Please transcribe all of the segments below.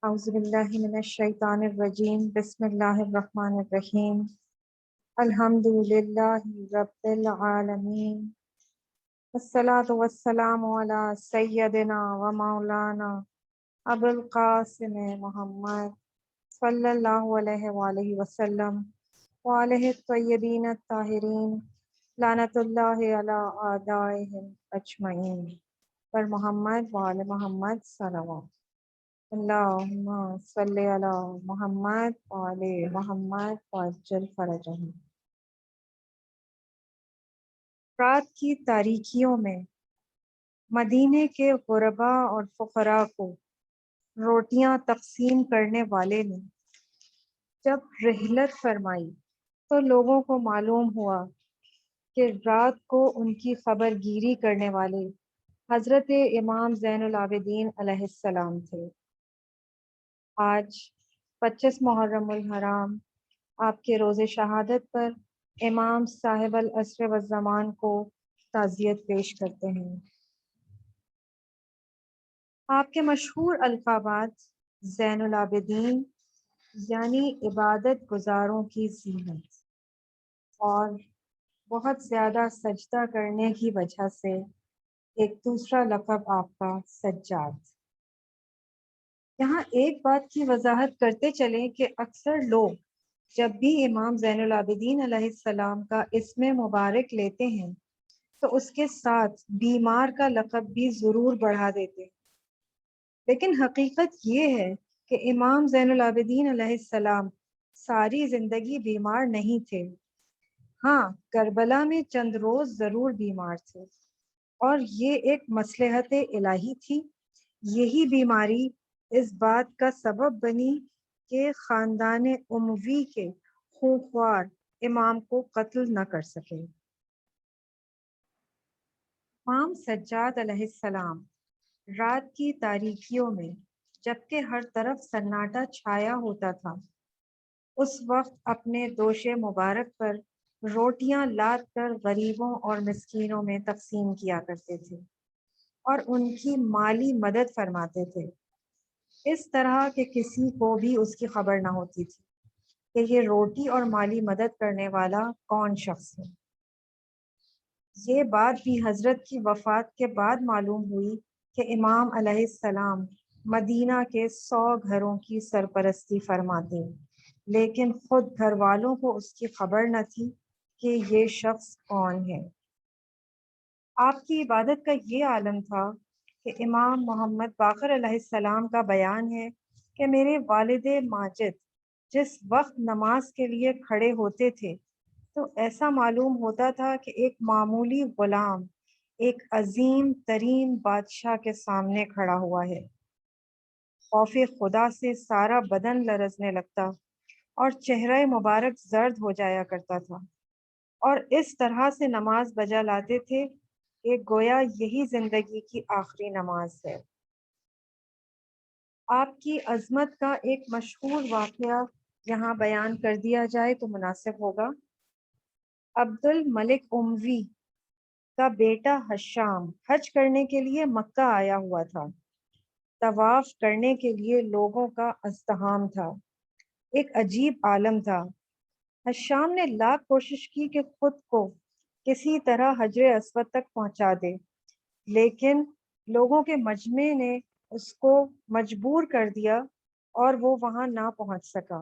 اعوذ باللہ من الشیطان الرجیم بسم اللہ الرحمن الرحیم الحمد للہ رب العالمین والصلاة والسلام علی سیدنا و مولانا ابو القاسم محمد صلی اللہ علیہ وآلہ وسلم وعلیہ الطیبین الطاہرین لعنت اللہ علی اعدائہم اجمعین پر محمد وعلی محمد صلوات اللہم صلی علی محمد وعلی محمد وعجل فرجہم۔ رات کی تاریکیوں میں مدینے کے غرباء اور فقراء کو روٹیاں تقسیم کرنے والے نے جب رحلت فرمائی تو لوگوں کو معلوم ہوا کہ رات کو ان کی خبر گیری کرنے والے حضرت امام زین العابدین علیہ السلام تھے۔ آج 25 محرم الحرام آپ کے روز شہادت پر امام صاحب العصر والزمان کو تعزیت پیش کرتے ہیں۔ آپ کے مشہور القابات زین العابدین یعنی عبادت گزاروں کی زینت اور بہت زیادہ سجدہ کرنے کی وجہ سے ایک دوسرا لقب آپ کا سجاد۔ یہاں ایک بات کی وضاحت کرتے چلیں کہ اکثر لوگ جب بھی امام زین العابدین علیہ السلام کا اسم مبارک لیتے ہیں تو اس کے ساتھ بیمار کا لقب بھی ضرور بڑھا دیتے ہیں، لیکن حقیقت یہ ہے کہ امام زین العابدین علیہ السلام ساری زندگی بیمار نہیں تھے۔ ہاں، کربلا میں چند روز ضرور بیمار تھے اور یہ ایک مصلحت الہی تھی۔ یہی بیماری اس بات کا سبب بنی کہ خاندان اموی کے خونخوار امام کو قتل نہ کر سکے۔ امام سجاد علیہ السلام رات کی تاریکیوں میں جبکہ ہر طرف سناٹا چھایا ہوتا تھا، اس وقت اپنے دوش مبارک پر روٹیاں لاد کر غریبوں اور مسکینوں میں تقسیم کیا کرتے تھے اور ان کی مالی مدد فرماتے تھے، اس طرح کہ کسی کو بھی اس کی خبر نہ ہوتی تھی کہ یہ روٹی اور مالی مدد کرنے والا کون شخص ہے۔ یہ بات بھی حضرت کی وفات کے بعد معلوم ہوئی کہ امام علیہ السلام مدینہ کے 100 گھروں کی سرپرستی فرماتے، لیکن خود گھر والوں کو اس کی خبر نہ تھی کہ یہ شخص کون ہے۔ آپ کی عبادت کا یہ عالم تھا کہ امام محمد باقر علیہ السلام کا بیان ہے کہ میرے والد ماجد جس وقت نماز کے لیے کھڑے ہوتے تھے تو ایسا معلوم ہوتا تھا کہ ایک معمولی غلام ایک عظیم ترین بادشاہ کے سامنے کھڑا ہوا ہے۔ خوف خدا سے سارا بدن لرزنے لگتا اور چہرہ مبارک زرد ہو جایا کرتا تھا، اور اس طرح سے نماز بجا لاتے تھے کہ گویا یہی زندگی کی آخری نماز ہے۔ آپ کی عظمت کا ایک مشہور واقعہ یہاں بیان کر دیا جائے تو مناسب ہوگا۔ عبد الملک اموی کا بیٹا ہشام حج کرنے کے لیے مکہ آیا ہوا تھا۔ طواف کرنے کے لیے لوگوں کا ازدحام تھا، ایک عجیب عالم تھا۔ ہشام نے لاکھ کوشش کی کہ خود کو کسی طرح حجر اسود تک پہنچا دے، لیکن لوگوں کے مجمع نے اس کو مجبور کر دیا اور وہ وہاں نہ پہنچ سکا۔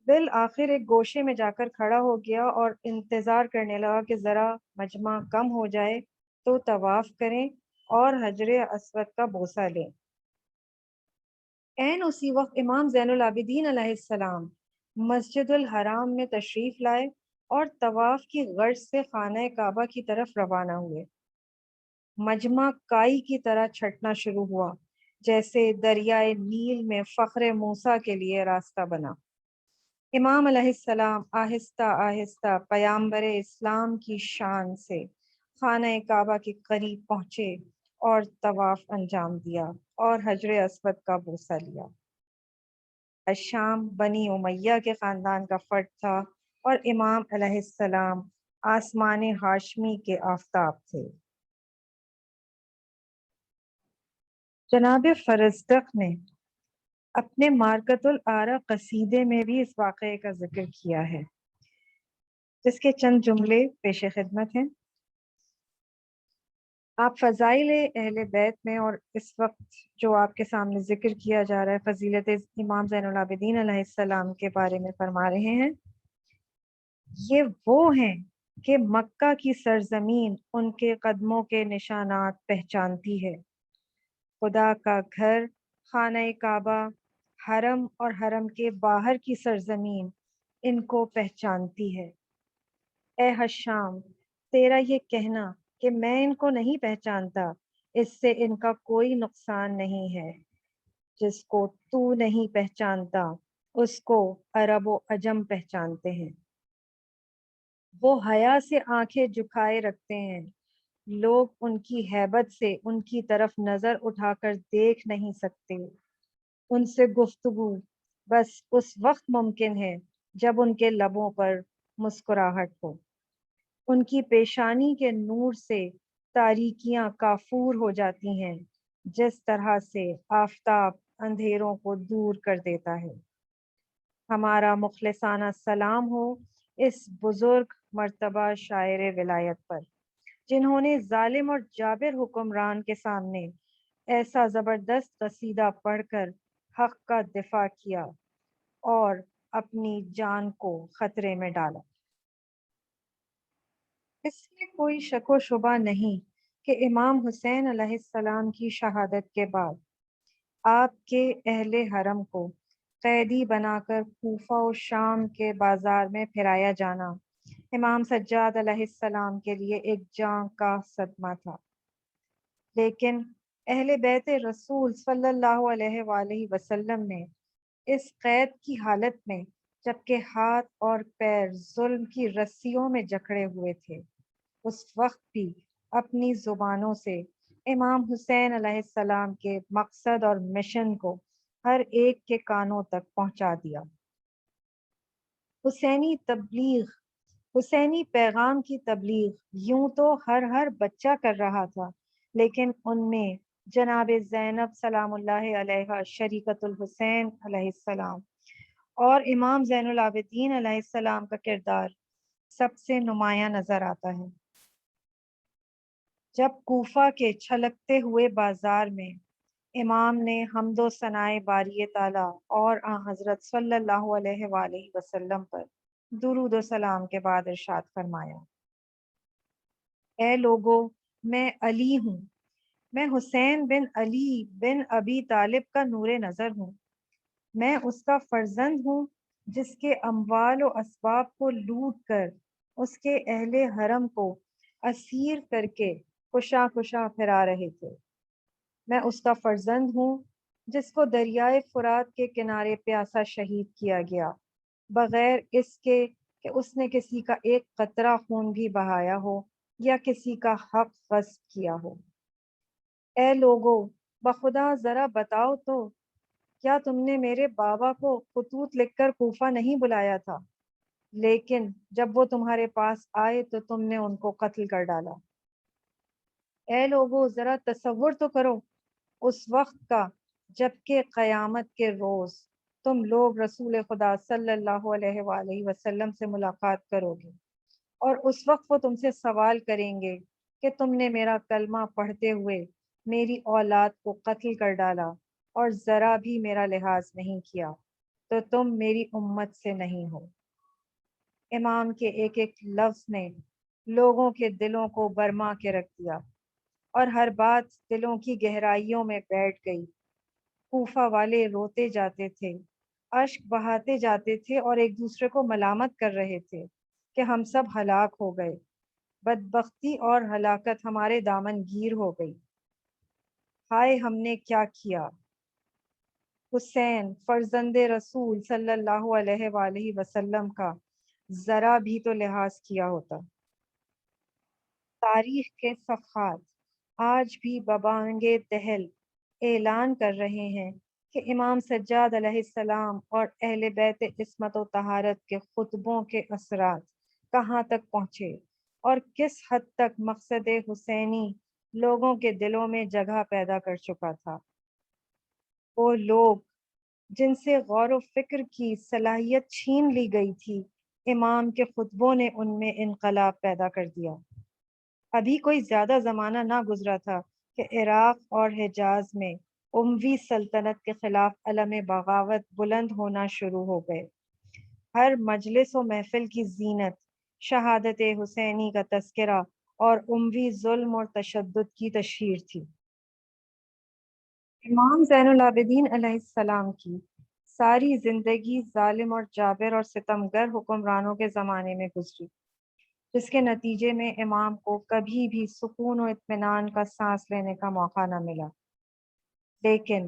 بالآخر ایک گوشے میں جا کر کھڑا ہو گیا اور انتظار کرنے لگا کہ ذرا مجمع کم ہو جائے تو طواف کریں اور حجر اسود کا بوسہ لیں۔ عین اسی وقت امام زین العابدین علیہ السلام مسجد الحرام میں تشریف لائے اور طواف کی غرض سے خانہ کعبہ کی طرف روانہ ہوئے۔ مجمع کائی کی طرح چھٹنا شروع ہوا، جیسے دریائے نیل میں فخر موسیٰ کے لیے راستہ بنا۔ امام علیہ السلام آہستہ آہستہ پیامبر اسلام کی شان سے خانہ کعبہ کے قریب پہنچے اور طواف انجام دیا اور حجر اسود کا بوسہ لیا۔ ہشام بنی امیہ کے خاندان کا فرد تھا اور امام علیہ السلام آسمان ہاشمی کے آفتاب تھے۔ جناب فرزدق نے اپنے مارکت الآرا قصیدے میں بھی اس واقعے کا ذکر کیا ہے، جس کے چند جملے پیش خدمت ہیں۔ آپ فضائل اہل بیت میں اور اس وقت جو آپ کے سامنے ذکر کیا جا رہا ہے فضیلت امام زین العابدین علیہ السلام کے بارے میں فرما رہے ہیں، یہ وہ ہیں کہ مکہ کی سرزمین ان کے قدموں کے نشانات پہچانتی ہے۔ خدا کا گھر، خانہ کعبہ، حرم اور حرم کے باہر کی سرزمین ان کو پہچانتی ہے۔ اے حشام، تیرا یہ کہنا کہ میں ان کو نہیں پہچانتا، اس سے ان کا کوئی نقصان نہیں ہے۔ جس کو تو نہیں پہچانتا اس کو عرب و عجم پہچانتے ہیں۔ وہ حیا سے آنکھیں جھکائے رکھتے ہیں، لوگ ان کی ہیبت سے ان کی طرف نظر اٹھا کر دیکھ نہیں سکتے۔ ان سے گفتگو بس اس وقت ممکن ہے جب ان کے لبوں پر مسکراہٹ ہو۔ ان کی پیشانی کے نور سے تاریکیاں کافور ہو جاتی ہیں، جس طرح سے آفتاب اندھیروں کو دور کر دیتا ہے۔ ہمارا مخلصانہ سلام ہو اس بزرگ مرتبہ شاعر ولایت پر، جنہوں نے ظالم اور جابر حکمران کے سامنے ایسا زبردست قصیدہ پڑھ کر حق کا دفاع کیا اور اپنی جان کو خطرے میں ڈالا۔ اس میں کوئی شک و شبہ نہیں کہ امام حسین علیہ السلام کی شہادت کے بعد آپ کے اہل حرم کو قیدی بنا کر کوفہ و شام کے بازار میں پھرایا جانا امام سجاد علیہ السلام کے لیے ایک جاں کا صدمہ تھا، لیکن اہل بیت رسول صلی اللہ علیہ وآلہ وسلم نے اس قید کی حالت میں جبکہ ہاتھ اور پیر ظلم کی رسیوں میں جکڑے ہوئے تھے، اس وقت بھی اپنی زبانوں سے امام حسین علیہ السلام کے مقصد اور مشن کو ہر ایک کے کانوں تک پہنچا دیا۔ حسینی تبلیغ، حسینی پیغام کی تبلیغ یوں تو ہر بچہ کر رہا تھا، لیکن ان میں جناب زینب سلام اللہ علیہ شریکت الحسین علیہ السلام اور امام زین العابدین علیہ السلام کا کردار سب سے نمایاں نظر آتا ہے۔ جب کوفہ کے چھلکتے ہوئے بازار میں امام نے حمد و ثنائے باری تعالیٰ اور آن حضرت صلی اللہ علیہ وآلہ وسلم پر درود و سلام کے بعد ارشاد فرمایا، اے لوگو، میں علی ہوں، میں حسین بن علی بن ابی طالب کا نور نظر ہوں، میں اس کا فرزند ہوں جس کے اموال و اسباب کو لوٹ کر اس کے اہل حرم کو اسیر کر کے کشا کشا پھرا رہے تھے، میں اس کا فرزند ہوں جس کو دریائے فرات کے کنارے پیاسا شہید کیا گیا بغیر اس کے کہ اس نے کسی کا ایک قطرہ خون بھی بہایا ہو یا کسی کا حق غصب کیا ہو۔ اے لوگو، بخدا ذرا بتاؤ تو، کیا تم نے میرے بابا کو خطوط لکھ کر کوفہ نہیں بلایا تھا؟ لیکن جب وہ تمہارے پاس آئے تو تم نے ان کو قتل کر ڈالا۔ اے لوگو، ذرا تصور تو کرو اس وقت کا جبکہ قیامت کے روز تم لوگ رسول خدا صلی اللہ علیہ وآلہ وسلم سے ملاقات کرو گے اور اس وقت وہ تم سے سوال کریں گے کہ تم نے میرا کلمہ پڑھتے ہوئے میری اولاد کو قتل کر ڈالا اور ذرا بھی میرا لحاظ نہیں کیا، تو تم میری امت سے نہیں ہو۔ امام کے ایک ایک لفظ نے لوگوں کے دلوں کو برما کے رکھ دیا اور ہر بات دلوں کی گہرائیوں میں بیٹھ گئی۔ کوفہ والے روتے جاتے تھے، اشک بہاتے جاتے تھے اور ایک دوسرے کو ملامت کر رہے تھے کہ ہم سب ہلاک ہو گئے، بدبختی اور ہلاکت ہمارے دامن گیر ہو گئی، ہائے ہم نے کیا کیا۔ حسین فرزند رسول صلی اللہ علیہ وآلہ وسلم کا ذرا بھی تو لحاظ کیا ہوتا۔ تاریخ کے صفحات آج بھی ببانگ دہل اعلان کر رہے ہیں کہ امام سجاد علیہ السلام اور اہل بیت عصمت و طہارت کے خطبوں کے اثرات کہاں تک پہنچے اور کس حد تک مقصد حسینی لوگوں کے دلوں میں جگہ پیدا کر چکا تھا۔ وہ لوگ جن سے غور و فکر کی صلاحیت چھین لی گئی تھی، امام کے خطبوں نے ان میں انقلاب پیدا کر دیا۔ ابھی کوئی زیادہ زمانہ نہ گزرا تھا کہ عراق اور حجاز میں اموی سلطنت کے خلاف علم بغاوت بلند ہونا شروع ہو گئے۔ ہر مجلس و محفل کی زینت شہادت حسینی کا تذکرہ اور اموی ظلم اور تشدد کی تشہیر تھی۔ امام زین العابدین علیہ السلام کی ساری زندگی ظالم اور جابر اور ستمگر حکمرانوں کے زمانے میں گزری، جس کے نتیجے میں امام کو کبھی بھی سکون و اطمینان کا سانس لینے کا موقع نہ ملا۔ لیکن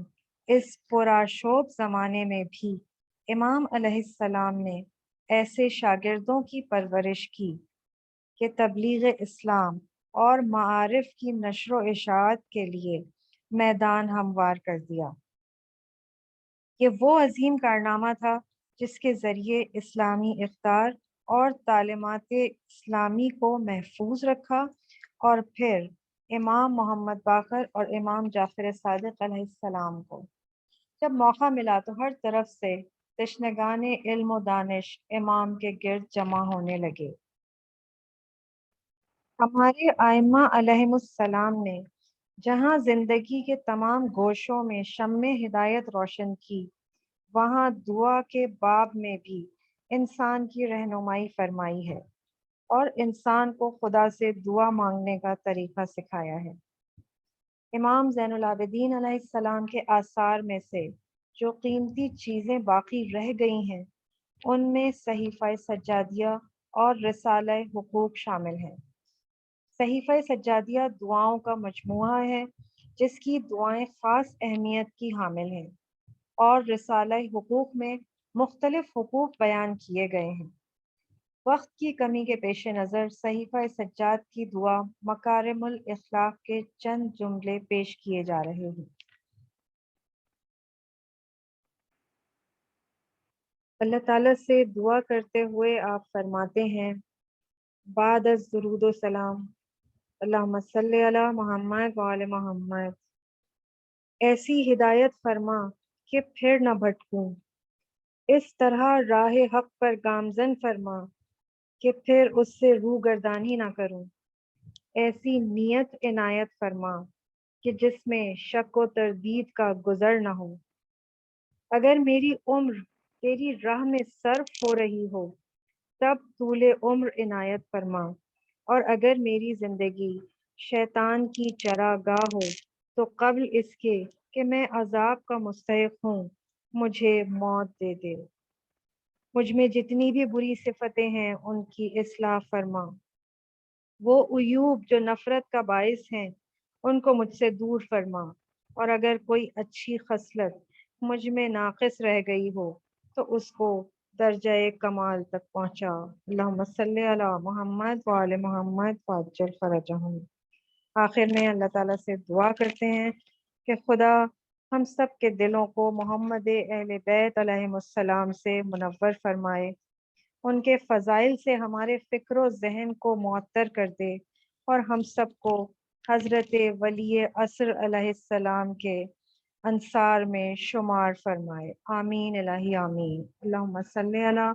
اس پرآشوب زمانے میں بھی امام علیہ السلام نے ایسے شاگردوں کی پرورش کی کہ تبلیغ اسلام اور معارف کی نشر و اشاعت کے لیے میدان ہموار کر دیا۔ یہ وہ عظیم کارنامہ تھا جس کے ذریعے اسلامی اقدار اور تعلیمات اسلامی کو محفوظ رکھا، اور پھر امام محمد باقر اور امام جعفر صادق علیہ السلام کو جب موقع ملا تو ہر طرف سے تشنگان علم و دانش امام کے گرد جمع ہونے لگے۔ ہمارے ائمہ علیہم السلام نے جہاں زندگی کے تمام گوشوں میں شمع ہدایت روشن کی، وہاں دعا کے باب میں بھی انسان کی رہنمائی فرمائی ہے اور انسان کو خدا سے دعا مانگنے کا طریقہ سکھایا ہے۔ امام زین العابدین علیہ السلام کے آثار میں سے جو قیمتی چیزیں باقی رہ گئی ہیں، ان میں صحیفہ سجادیہ اور رسالہ حقوق شامل ہیں۔ صحیفہ سجادیہ دعاؤں کا مجموعہ ہے جس کی دعائیں خاص اہمیت کی حامل ہیں، اور رسالہ حقوق میں مختلف حقوق بیان کیے گئے ہیں۔ وقت کی کمی کے پیش نظر صحیفہ سجاد کی دعا مکارم الاخلاق کے چند جملے پیش کیے جا رہے ہیں۔ اللہ تعالیٰ سے دعا کرتے ہوئے آپ فرماتے ہیں، بعد از درود و سلام، اللہم صلی علی محمد وآل محمد، ایسی ہدایت فرما کہ پھر نہ بھٹکوں، اس طرح راہ حق پر گامزن فرما کہ پھر اس سے روگردانی نہ کروں، ایسی نیت عنایت فرما کہ جس میں شک و تردید کا گزر نہ ہو۔ اگر میری عمر تیری راہ میں صرف ہو رہی ہو تب طول عمر عنایت فرما، اور اگر میری زندگی شیطان کی چراگاہ ہو تو قبل اس کے کہ میں عذاب کا مستحق ہوں مجھے موت دے دے۔ مجھ میں جتنی بھی بری صفتیں ہیں ان کی اصلاح فرما، وہ عیوب جو نفرت کا باعث ہیں ان کو مجھ سے دور فرما، اور اگر کوئی اچھی خصلت مجھ میں ناقص رہ گئی ہو تو اس کو درجہ کمال تک پہنچا۔ اللہم صلی علی محمد وآل محمد وعجل فرجہم۔ آخر میں اللہ تعالیٰ سے دعا کرتے ہیں کہ خدا ہم سب کے دلوں کو محمد اہل بیت علیہم السلام سے منور فرمائے، ان کے فضائل سے ہمارے فکر و ذہن کو معطر کر دے، اور ہم سب کو حضرت ولی عصر علیہ السلام کے انصار میں شمار فرمائے۔ آمین الہی آمین۔ اللہم صلی علی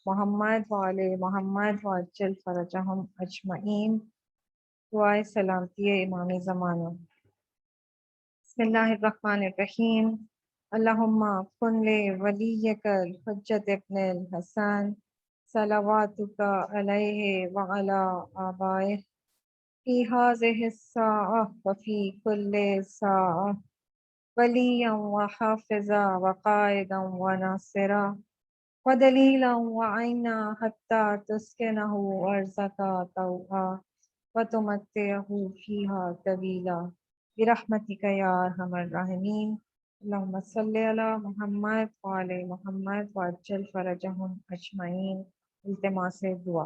محمد وآل محمد وعجل فرجہم اجمعین۔ دعائے سلامتی امام زمانہ۔ بسم اللہ الرحمن الرحیم۔ اللہم کن ولیک الحجت ابن الحسن صلواتک علیہ وعلی آبائہ فی ہذہ الساعہ وفی کل ساعہ ولیا وحافظا وقائدا وناصرا ودلیلا وعینا حتی تسکنہ ارضک طوعا وتمتعہ فیہا طویلا برحمتک یا ارحم الراحمین۔ اللہم صلی علی محمد وآل محمد وعجل فرجہم اجمعین۔ التماس دعا۔